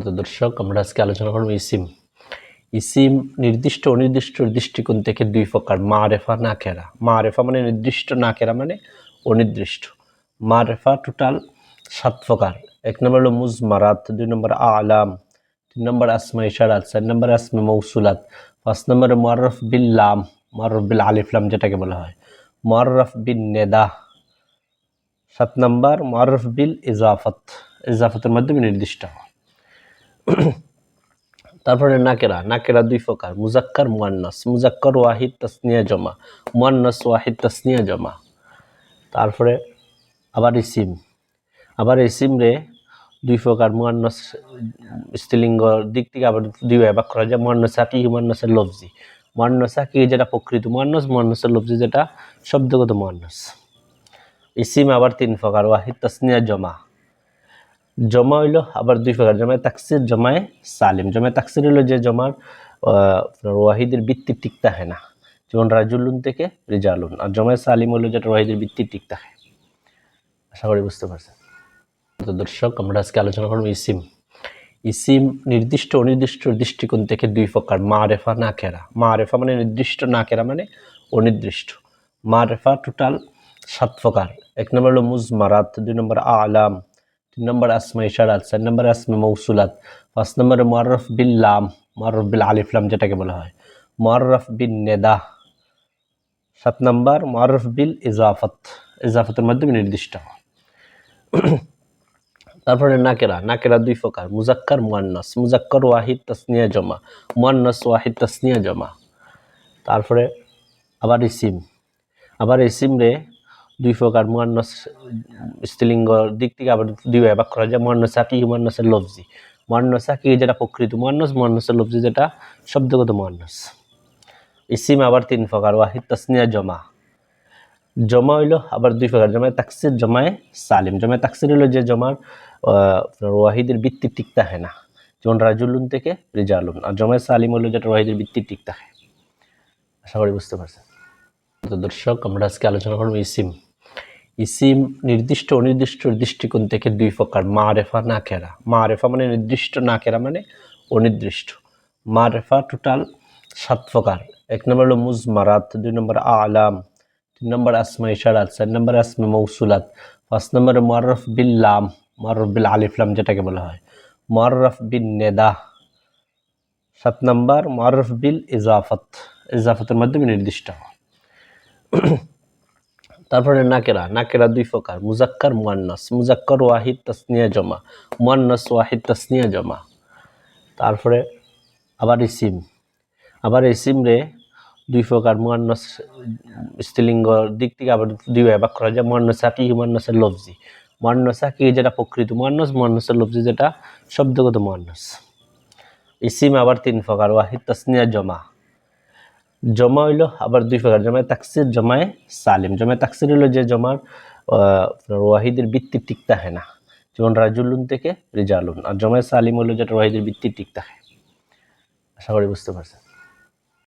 তো দর্শক, আমরা আজকে আলোচনা করব ইসিম। ইসিম নির্দিষ্ট অনির্দিষ্ট দৃষ্টিকোণ থেকে দুই প্রকার, মারেফা নাকেরা। মারেফা মানে নির্দিষ্ট, নাকেরা মানে অনির্দিষ্ট। মারেফা টোটাল 7 প্রকার। 1 নম্বর হলো মুজমারাত, 2 নম্বর আলাম, 3 নম্বর আসমা ইশারাত, 4 নম্বর আসমা মৌসুলাত, 5 নম্বরে মুআররাফ বিল লাম, মুআররাফ বিল আলিফ লাম যেটাকে বলা হয়, মুআররাফ বিন নেদা, 7 নম্বর মুআররাফ বিল ইজাফাত, ইজাফাতের মাধ্যমে নির্দিষ্ট। তারপরে নাকেরা। নাকেরা 2 প্রকার, মুজাক্কার মুয়ান্নাস। মুজাক্কার ওয়াহিদ তাসনিয়া জমা, মুয়ান্নাস ওয়াহিদ তাসনিয়া জমা। তারপরে আবার ইসিম। আবার ইসিম রে 2 প্রকার, মুয়ান্নাস স্ত্রীলিঙ্গ দিক থেকে আবার 2 ভাগে ভাগ করা যায়, মুয়ান্নাস হাকিকি, মুয়ান্নাসের লফজি। মুয়ান্নাস হাকিকি যেটা প্রকৃত মুয়ান্নাস, মুয়ান্নাসের লফজি যেটা শব্দগত মুয়ান্নাস। ইসিম আবার 3 প্রকার, ওয়াহিদ তাসনিয়া জমা। জমা হইলো আবার 2 প্রকার, জমায়ে তাকসির, জমায়ে সালিম। জমায়ে তাকসির হলো যে জমার ওয়াহিদের ভিত্তি ঠিক থাকে না, যেমন রাজুলুন থেকে রিজালুন। আর জমায়ে সালিম হলো যেটা ওয়াহিদের ভিত্তি ঠিক থাকে। আশা করি বুঝতে পারছেন। তো দর্শক, আমরা আজকে আলোচনা করব ইসিম। ইসিম নির্দিষ্ট অনির্দিষ্ট দৃষ্টিকোণ থেকে 2 প্রকার, মারেফা নাকেরা। মারেফা মানে নির্দিষ্ট, নাকেরা মানে অনির্দিষ্ট। মারেফা টোটাল 7 প্রকার। 1 নম্বর হলো মুজমারাত, 2 নম্বর আলাম, 3 নম্বর আসমা ইশারাত, 4 নম্বর আসমা মৌসুলাত, 5 নম্বরে মুআররাফ বিল লাম, মুআররাফ বিল আলিফ লাম যেটাকে বলা হয়, মুআররাফ বিন নেদা, 7 নম্বর মুআররাফ বিল ইজাফাত, ইজাফাতের মাধ্যমে নির্দিষ্ট। তারপরে নাকেরা। নাকেরা 2 প্রকার, মুজাক্কার মুয়ান্নাস। মুজাক্কার ওয়াহিদ তাসনিয়া জমা, মুয়ান্নাস ওয়াহিদ তাসনিয়া জমা। তারপরে আবার ইসিম। আবার ইসিম রে 2 প্রকার, মুয়ান্নাস স্ত্রীলিঙ্গ দিক থেকে আবার 2 ভাগে ভাগ করা যায়, মুয়ান্নাস হাকিকি, মুয়ান্নাসের লফজি। মুয়ান্নাস হাকিকি যেটা প্রকৃত মুয়ান্নাস, মুয়ান্নাসের লফজি যেটা শব্দগত মুয়ান্নাস। ইসিম আবার 3 প্রকার, ওয়াহিদ তাসনিয়া জমা। জমা হইলো আবার 2 প্রকার, জমায়ে তাকসির, জমায়ে সালিম। জমায়ে তাকসির হলো যে জমার ওয়াহিদের ভিত্তি ঠিক থাকে না, যেমন রাজুলুন থেকে রিজালুন। আর জমায়ে সালিম হলো যেটা ওয়াহিদের ভিত্তি ঠিক থাকে। আশা করি বুঝতে পারছেন। তো দর্শক, আমরা আজকে আলোচনা করব ইসিম। ইসিম নির্দিষ্ট অনির্দিষ্ট দৃষ্টিকোণ থেকে 2 প্রকার, মারেফা নাকেরা। মারেফা মানে নির্দিষ্ট, নাকেরা মানে অনির্দিষ্ট। মারেফা টোটাল 7 প্রকার। 1 নম্বর হলো মুজমারাত, 2 নম্বর আলাম, 3 নম্বর আসমা ইশারাত, 4 নম্বর আসমা মৌসুলাত, 5 নম্বরে মুআররাফ বিল লাম, মুআররাফ বিল আলিফ লাম যেটাকে বলা হয়, মুআররাফ বিন নেদা, 7 নম্বর মুআররাফ বিল ইজাফাত, ইজাফাতের মাধ্যমে নির্দিষ্ট। তারপরে নাকেরা। নাকেরা 2 প্রকার, মুজাক্কার মুয়ান্নাস। মুজাক্কার ওয়াহিদ তাসনিয়া জমা, মুয়ান্নাস ওয়াহিদ তাসনিয়া জমা। তারপরে আবার ইসিম। আবার ইসিম রে 2 প্রকার, মুয়ান্নাস স্ত্রীলিঙ্গ দিক থেকে আবার 2 ভাগে ভাগ করা যায়, মুয়ান্নাস হাকিকি, মুয়ান্নাসের লফজি। মুয়ান্নাস হাকিকি যেটা প্রকৃত মুয়ান্নাস, মুয়ান্নাসের লফজি যেটা শব্দগত মুয়ান্নাস। ইসিম আবার 3 প্রকার, ওয়াহিদ তাসনিয়া জমা। জমা হইলো আবার 2 প্রকার, জমায়ে তাকসির, জমায়ে সালিম। জমায়ে তাকসির হলো যে জমার ওয়াহিদের ভিত্তি ঠিক থাকে না, যেমন রাজুলুন থেকে রিজালুন। আর জমায়ে সালিম হলো যেটা ওয়াহিদের ভিত্তি ঠিক থাকে। আশা করি বুঝতে পারছেন।